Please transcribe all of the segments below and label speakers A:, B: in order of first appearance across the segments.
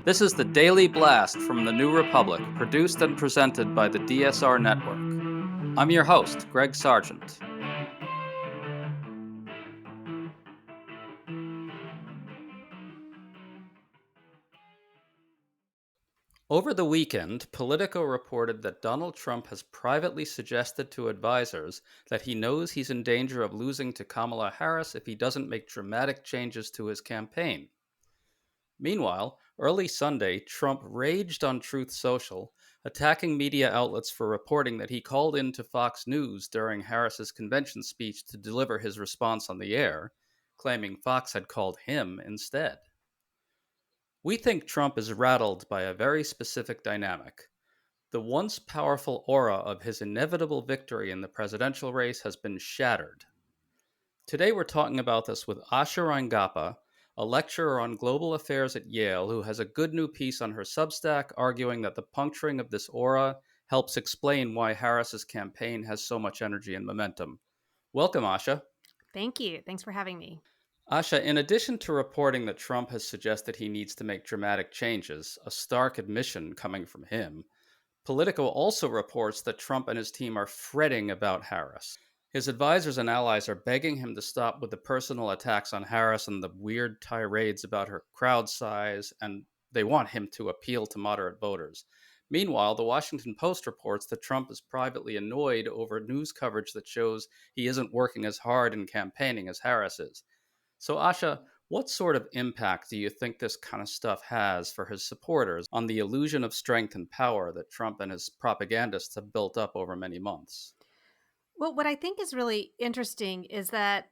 A: This is the Daily Blast from the New Republic, produced and presented by the DSR Network. I'm your host, Greg Sargent. Over the weekend, Politico reported that Donald Trump has privately suggested to advisors that he knows he's in danger of losing to Kamala Harris if he doesn't make dramatic changes to his campaign. Meanwhile, early Sunday, Trump raged on Truth Social, attacking media outlets for reporting that he called into Fox News during Harris's convention speech to deliver his response on the air, claiming Fox had called him instead. We think Trump is rattled by a very specific dynamic. The once powerful aura of his inevitable victory in the presidential race has been shattered. Today we're talking about this with Asha Rangappa, a lecturer on global affairs at Yale, who has a good new piece on her Substack arguing that the puncturing of this aura helps explain why Harris's campaign has so much energy and momentum. Welcome, Asha.
B: Thank you. Thanks for having me.
A: Asha, in addition to reporting that Trump has suggested he needs to make dramatic changes, a stark admission coming from him, Politico also reports that Trump and his team are fretting about Harris. His advisors and allies are begging him to stop with the personal attacks on Harris and the weird tirades about her crowd size, and they want him to appeal to moderate voters. Meanwhile, the Washington Post reports that Trump is privately annoyed over news coverage that shows he isn't working as hard in campaigning as Harris is. So, Asha, what sort of impact do you think this kind of stuff has for his supporters on the illusion of strength and power that Trump and his propagandists have built up over many months?
B: Well, what I think is really interesting is that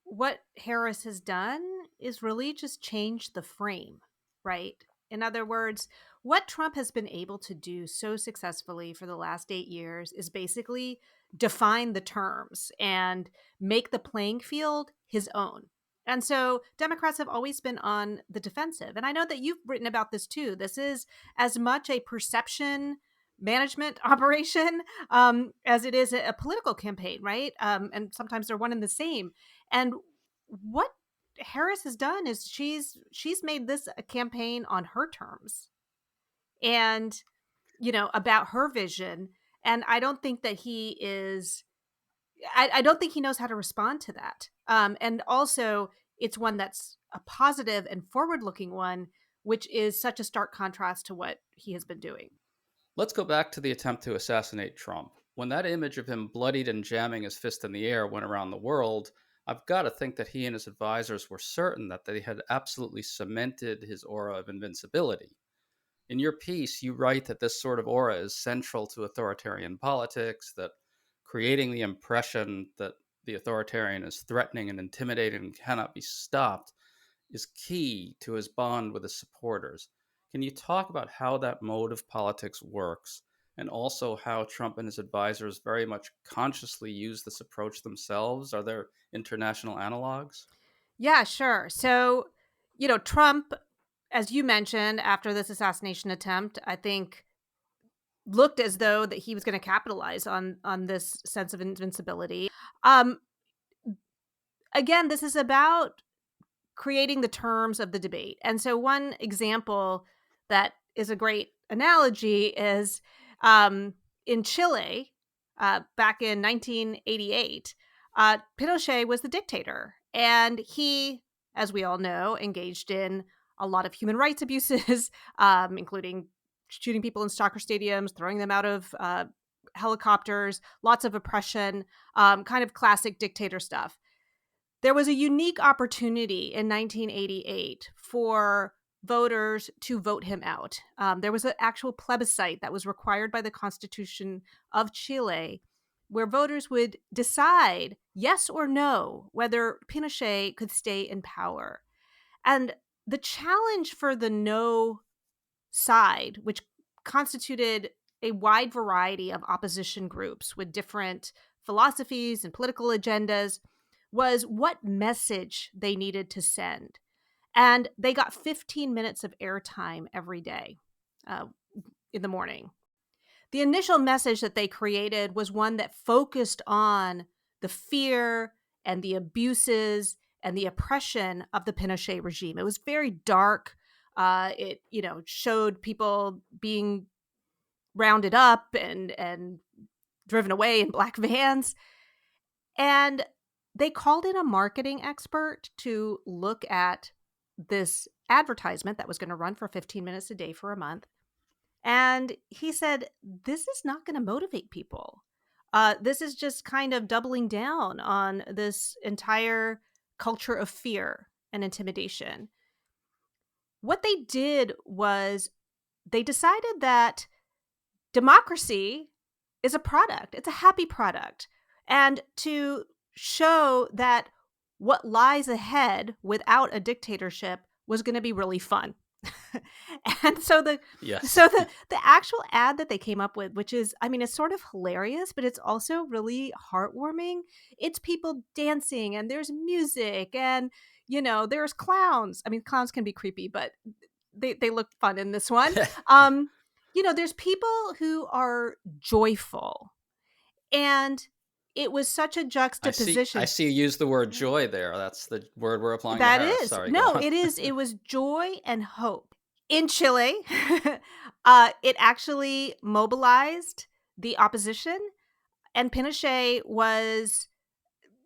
B: what Harris has done is really just change the frame, right? In other words, what Trump has been able to do so successfully for the last 8 years is basically define the terms and make the playing field his own. And so Democrats have always been on the defensive. And I know that you've written about this too. This is as much a perception management operation as it is a political campaign, right? And sometimes they're one and the same. And what Harris has done is she's made this a campaign on her terms and about her vision. And I don't think that he is I don't think he knows how to respond to that. And also it's one that's a positive and forward looking one, which is such a stark contrast to what he has been doing.
A: Let's go back to the attempt to assassinate Trump. When that image of him bloodied and jamming his fist in the air went around the world, I've got to think that he and his advisors were certain that they had absolutely cemented his aura of invincibility. In your piece, you write that this sort of aura is central to authoritarian politics, that creating the impression that the authoritarian is threatening and intimidating and cannot be stopped is key to his bond with his supporters. Can you talk about how that mode of politics works and also how Trump and his advisors very much consciously use this approach themselves? Are there international analogs?
B: Yeah, sure. So, Trump, as you mentioned, after this assassination attempt, I think looked as though that he was going to capitalize on this sense of invincibility. Um, Again, this is about creating the terms of the debate. And so, one example that is a great analogy is in Chile, back in 1988, Pinochet was the dictator, and he, as we all know, engaged in a lot of human rights abuses, including shooting people in soccer stadiums, throwing them out of helicopters, lots of oppression, kind of classic dictator stuff. There was a unique opportunity in 1988 for voters to vote him out. There was an actual plebiscite that was required by the Constitution of Chile, where voters would decide yes or no whether Pinochet could stay in power. And the challenge for the no side, which constituted a wide variety of opposition groups with different philosophies and political agendas, was what message they needed to send. And they got 15 minutes of airtime every day uh, in the morning. The initial message that they created was one that focused on the fear and the abuses and the oppression of the Pinochet regime. It was very dark, It, showed people being rounded up and driven away in black vans. And they called in a marketing expert to look at this advertisement that was going to run for 15 minutes a day for a month. And he said, this is not going to motivate people. This is just kind of doubling down on this entire culture of fear and intimidation. What they did was they decided that democracy is a product, it's a happy product. And to show that what lies ahead without a dictatorship was going to be really fun. And so the
A: Yes.
B: so the the actual ad that they came up with, which is, I mean, it's sort of hilarious, but it's also really heartwarming. It's people dancing and there's music and there's clowns. I mean, clowns can be creepy, but they look fun in this one. Um, there's people who are joyful, and it was such a
A: I
B: juxtapozition.
A: see you use the word joy there. That's the word we're applying to
B: That
A: Harris.
B: is.
A: Sorry, go
B: No,
A: on.
B: it is. It was joy and hope. In Chile, it actually mobilized the opposition, and Pinochet was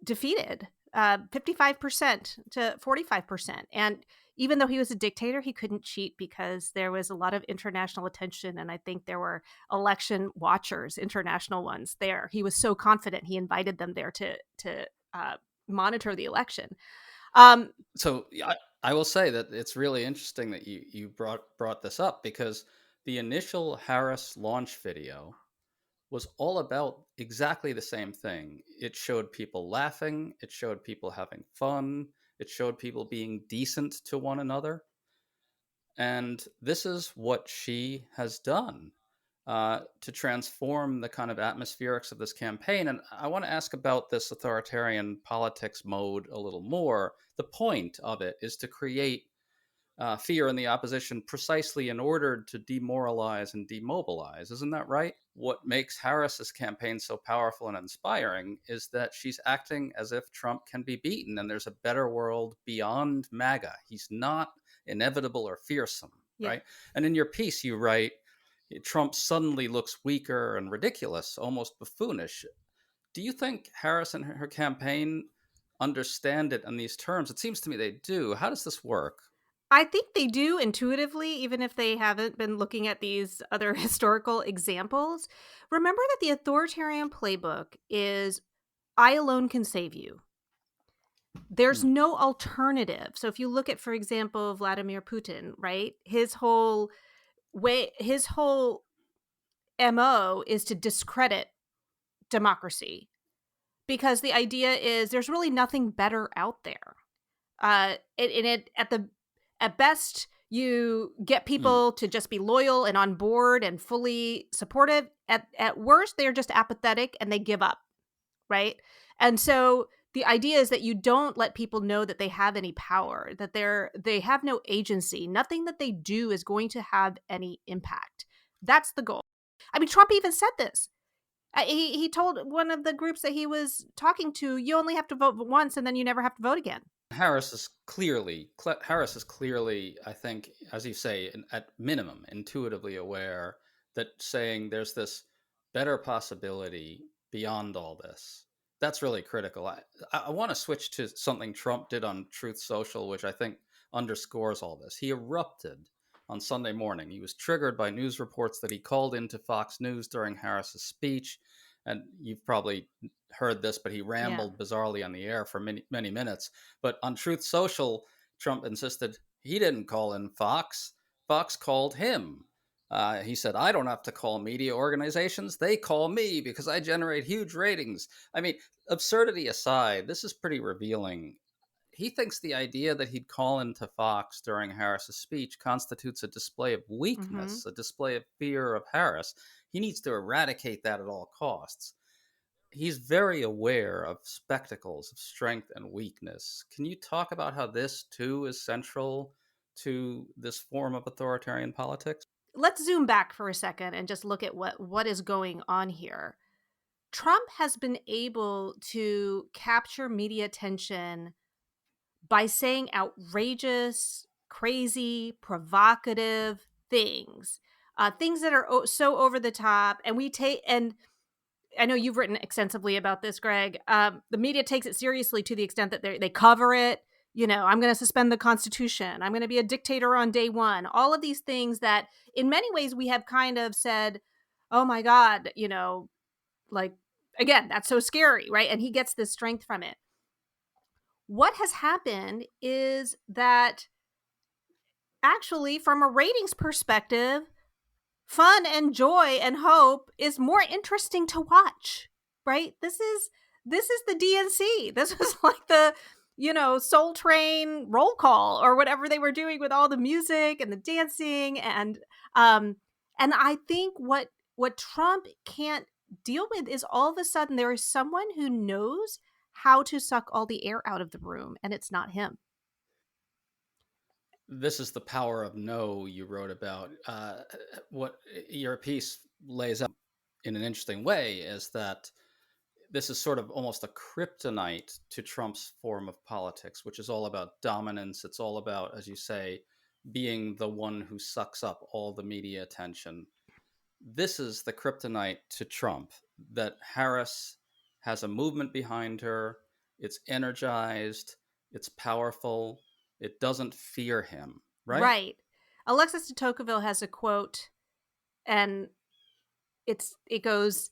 B: defeated 55% to 45%. And even though he was a dictator, he couldn't cheat because there was a lot of international attention. And I think there were election watchers, international ones there. He was so confident he invited them there to monitor the election. Um,
A: So I will say that it's really interesting that you brought this up, because the initial Harris launch video was all about exactly the same thing. It showed people laughing, it showed people having fun, it showed people being decent to one another. And this is what she has done to transform the kind of atmospherics of this campaign. And I want to ask about this authoritarian politics mode a little more. The point of it is to create fear in the opposition precisely in order to demoralize and demobilize. Isn't that right? What makes Harris's campaign so powerful and inspiring is that she's acting as if Trump can be beaten and there's a better world beyond MAGA. He's not inevitable or fearsome,
B: yeah.
A: right? And in your piece, you write, Trump suddenly looks weaker and ridiculous, almost buffoonish. Do you think Harris and her campaign understand it in these terms? It seems to me they do. How does this work?
B: I think they do intuitively, even if they haven't been looking at these other historical examples. Remember that the authoritarian playbook is I alone can save you. There's
A: Hmm.
B: no alternative. So if you look at, for example, Vladimir Putin, right? His whole MO is to discredit democracy, because the idea is there's really nothing better out there. At best, you get
A: Hmm.
B: people to just be loyal and on board and fully supportive. At worst, they're just apathetic and they give up, right? And so the idea is that you don't let people know that they have any power, that they have no agency. Nothing that they do is going to have any impact. That's the goal. I mean, Trump even said this. He told one of the groups that he was talking to, you only have to vote once and then you never have to vote again.
A: Harris is clearly, I think, as you say, at minimum, intuitively aware that saying there's this better possibility beyond all this. That's really critical. I want to switch to something Trump did on Truth Social, which I think underscores all this. He erupted on Sunday morning. He was triggered by news reports that he called into Fox News during Harris's speech. And you've probably heard this, but he
B: Yeah.
A: rambled bizarrely on the air for many, many minutes. But on Truth Social, Trump insisted he didn't call in Fox. Fox called him. He said, I don't have to call media organizations. They call me because I generate huge ratings. I mean, absurdity aside, this is pretty revealing. He thinks the idea that he'd call into Fox during Harris's speech constitutes a display of
B: Mhm.
A: weakness, a display of fear of Harris. He needs to eradicate that at all costs. He's very aware of spectacles of strength and weakness. Can you talk about how this too is central to this form of authoritarian politics?
B: Let's zoom back for a second and just look at what is going on here. Trump has been able to capture media attention by saying outrageous, crazy, provocative things, things that are so over the top, and we take and I know you've written extensively about this, Greg. The media takes it seriously to the extent that they cover it. You know, I'm going to suspend the Constitution. I'm going to be a dictator on day one. All of these things that, in many ways, we have kind of said, "Oh my God," you know, like again, that's so scary, right? And he gets this strength from it. What has happened is that actually, from a ratings perspective, fun and joy and hope is more interesting to watch, right? This is the DNC. This was like the, you know, Soul Train roll call or whatever they were doing with all the music and the dancing um and I think what Trump can't deal with is all of a sudden there is someone who knows how to suck all the air out of the room, and it's not him.
A: This is the power of no you wrote about. What your piece lays out in an interesting way is that this is sort of almost a kryptonite to Trump's form of politics, which is all about dominance. It's all about, as you say, being the one who sucks up all the media attention. This is the kryptonite to Trump, that Harris has a movement behind her. It's energized, it's powerful, it doesn't fear him, right?
B: Right. Alexis de Tocqueville has a quote, and it goes,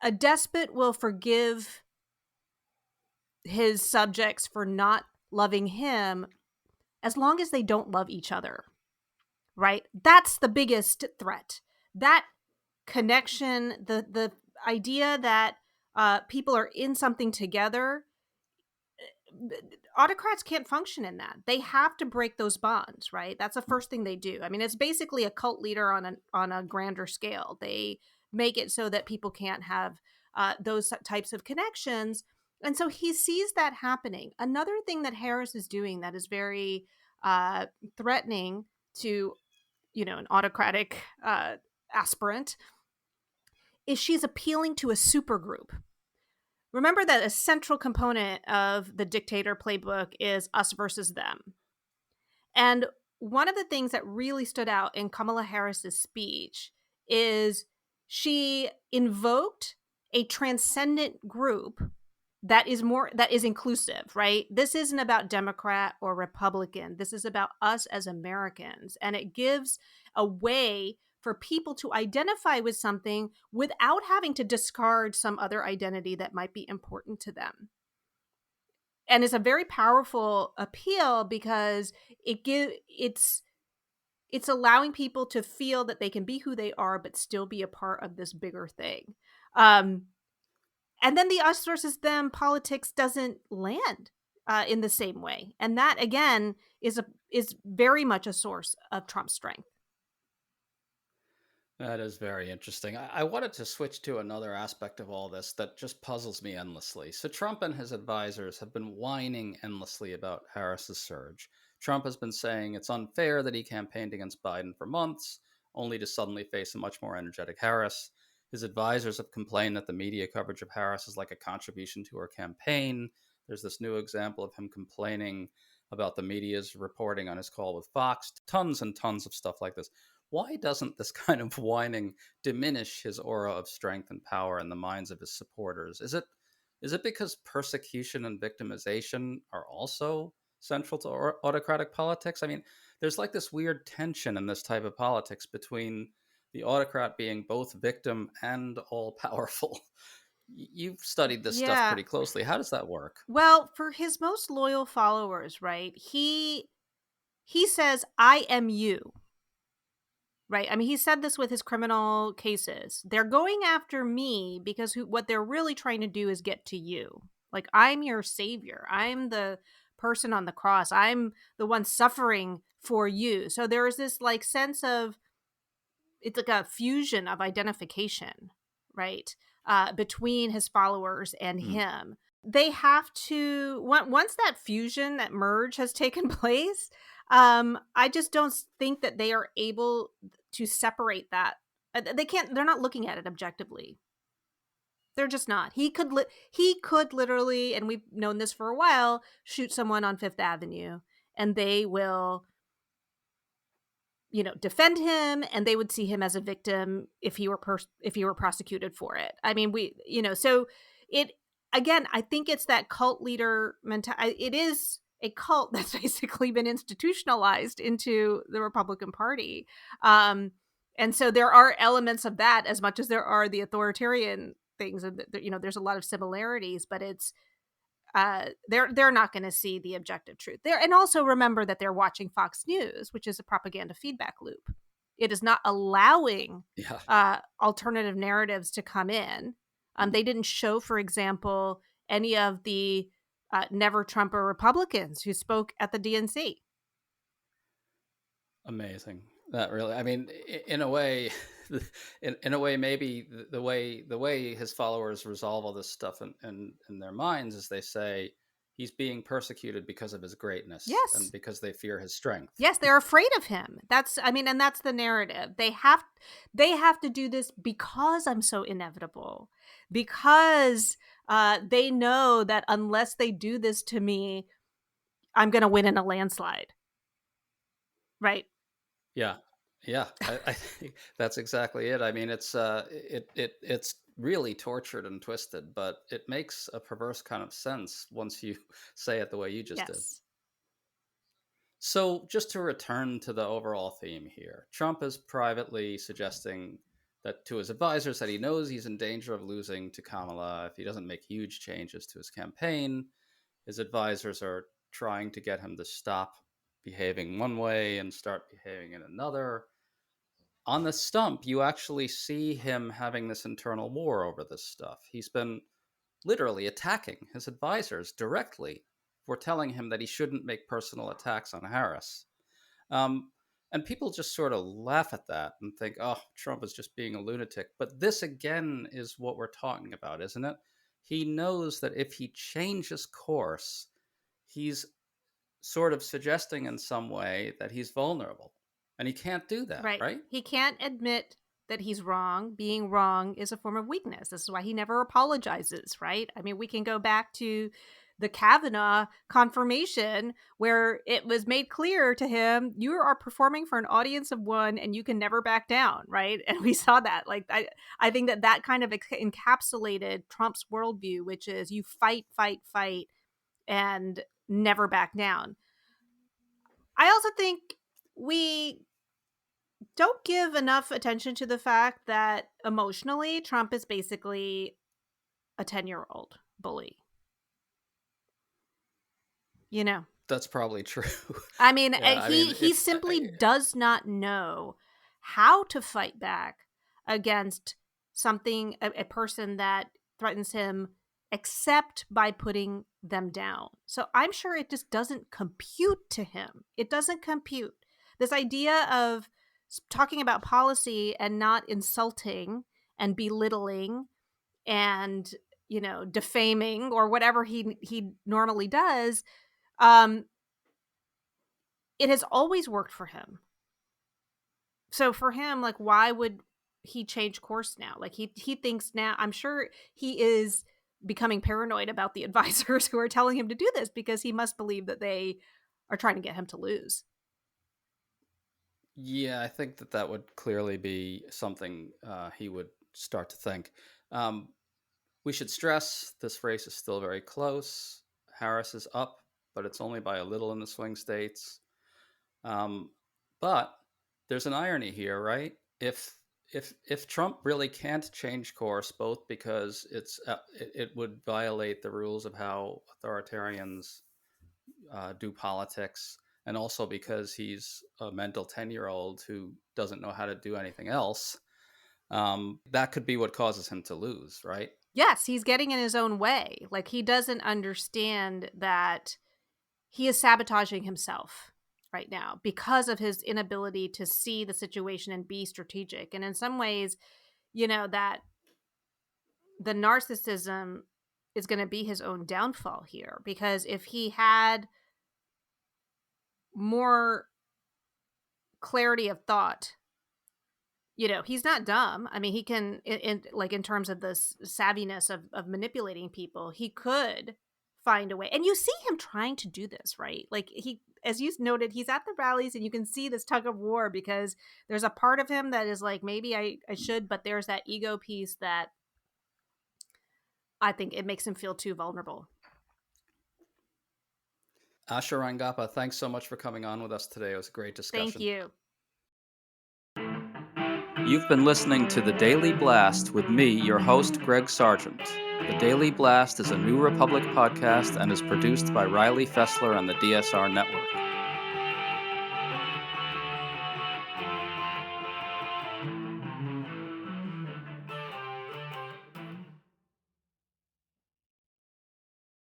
B: "A despot will forgive his subjects for not loving him as long as they don't love each other." Right? That's the biggest threat. That connection, the idea that people are in something together. Autocrats can't function in that. They have to break those bonds, right? That's the first thing they do. I mean, it's basically a cult leader on a grander scale. They make it so that people can't have those types of connections, and so he sees that happening. Another thing that Harris is doing that is very threatening to, you know, an autocratic aspirant is she's appealing to a supergroup. Remember that a central component of the dictator playbook is us versus them. And one of the things that really stood out in Kamala Harris's speech is she invoked a transcendent group that is inclusive, right? This isn't about Democrat or Republican. This is about us as Americans. And it gives a way for people to identify with something without having to discard some other identity that might be important to them. And it's a very powerful appeal because it's allowing people to feel that they can be who they are but still be a part of this bigger thing. And then the us versus them politics doesn't land in the same way, and that again is very much a source of Trump's strength.
A: That is very interesting. I wanted to switch to another aspect of all this that just puzzles me endlessly. So, Trump and his advisors have been whining endlessly about Harris's surge. Trump has been saying it's unfair that he campaigned against Biden for months, only to suddenly face a much more energetic Harris. His advisors have complained that the media coverage of Harris is like a contribution to her campaign. There's this new example of him complaining about the media's reporting on his call with Fox. Tons and tons of stuff like this. Why doesn't this kind of whining diminish his aura of strength and power in the minds of his supporters? Is it because persecution and victimization are also central to autocratic politics? I mean, there's like this weird tension in this type of politics between the autocrat being both victim and all powerful. You've studied this stuff
B: Yeah.
A: pretty closely. How does that work?
B: Well, for his most loyal followers, right? He says, "I am you." Right? I mean, he said this with his criminal cases. They're going after me because what they're really trying to do is get to you. Like, I'm your savior. I'm the person on the cross. I'm the one suffering for you. So there is this like sense of, it's like a fusion of identification, right? Between his followers and
A: Hmm.
B: him. They have to, once that fusion, that merge has taken place, I just don't think that they are able to separate that. They can't, they're not looking at it objectively. They're just not. He could literally, and we've known this for a while, shoot someone on Fifth Avenue and they will defend him, and they would see him as a victim if he were prosecuted for it. I mean, so it again, I think it's that cult leader mentality. It is a cult that's basically been institutionalized into the Republican Party. And so there are elements of that as much as there are the authoritarian things, and there's a lot of similarities, but it's they're not going to see the objective truth there. And also remember that they're watching Fox News, which is a propaganda feedback loop. It is not allowing
A: Yeah.
B: alternative narratives to come in. They didn't show, for example, any of the never Trumper Republicans who spoke at the DNC.
A: Amazing. That really, I mean, in a way, in a way, maybe the way his followers resolve all this stuff in their minds is they say he's being persecuted because of his greatness and
B: Yes.
A: because they fear his strength.
B: Yes, they're afraid of him. And that's the narrative. They have to do this because I'm so inevitable. Because they know that unless they do this to me, I'm going to win in a landslide. Right?
A: Yeah, yeah, I think that's exactly it. I mean, it's really tortured and twisted, but it makes a perverse kind of sense once you say it the way you just did.
B: Yes.
A: So, just to return to the overall theme here, Trump is privately suggesting that to his advisors that he knows he's in danger of losing to Kamala if he doesn't make huge changes to his campaign. His advisors are trying to get him to stop behaving one way and start behaving in another. On the stump, you actually see him having this internal war over this stuff. He's been literally attacking his advisors directly for telling him that he shouldn't make personal attacks on Harris. Um, and people just sort of laugh at that and think, oh, Trump is just being a lunatic. But this, again, is what we're talking about, isn't it? He knows that if he changes course, he's sort of suggesting in some way that he's vulnerable. And he can't do that,
B: Right.
A: right?
B: He can't admit that he's wrong. Being wrong is a form of weakness. This is why he never apologizes, right? I mean, we can go back to the Kavanaugh confirmation where it was made clear to him, you are performing for an audience of one and you can never back down, right? And we saw that. Like, I think that kind of encapsulated Trump's worldview, which is you fight, fight, fight, and never back down. I also think we don't give enough attention to the fact that emotionally Trump is basically a 10-year-old bully. You know.
A: That's probably true.
B: I mean,
A: Yeah, I mean,
B: he simply does not know how to fight back against something, a person that threatens him, except by putting them down. So I'm sure it just doesn't compute to him. It doesn't compute. This idea of talking about policy and not insulting and belittling and defaming or whatever he normally does, it has always worked for him. So for him, like, why would he change course now? Like, he thinks now, I'm sure he is becoming paranoid about the advisors who are telling him to do this, because he must believe that they are trying to get him to lose.
A: Yeah, I think that would clearly be something he would start to think. Um, we should stress this race is still very close. Harris is up, but it's only by a little in the swing states. Um, but there's an irony here, right? If Trump really can't change course, both because it would violate the rules of how authoritarians do politics, and also because he's a mental 10-year-old who doesn't know how to do anything else, that could be what causes him to lose, right?
B: Yes, he's getting in his own way. Like, he doesn't understand that he is sabotaging himself right now because of his inability to see the situation and be strategic. And in some ways, that the narcissism is going to be his own downfall here, because if he had more clarity of thought, he's not dumb. I mean, he can, in terms of the savviness of manipulating people, he could find a way. And you see him trying to do this, right? Like as you noted, he's at the rallies and you can see this tug of war because there's a part of him that is like, maybe I should, but there's that ego piece that I think it makes him feel too vulnerable.
A: Asha Rangappa, thanks so much for coming on with us today. It was a great discussion.
B: Thank you.
A: You've been listening to The Daily Blast with me, your host, Greg Sargent. The Daily Blast is a New Republic podcast and is produced by Riley Fessler and the DSR Network.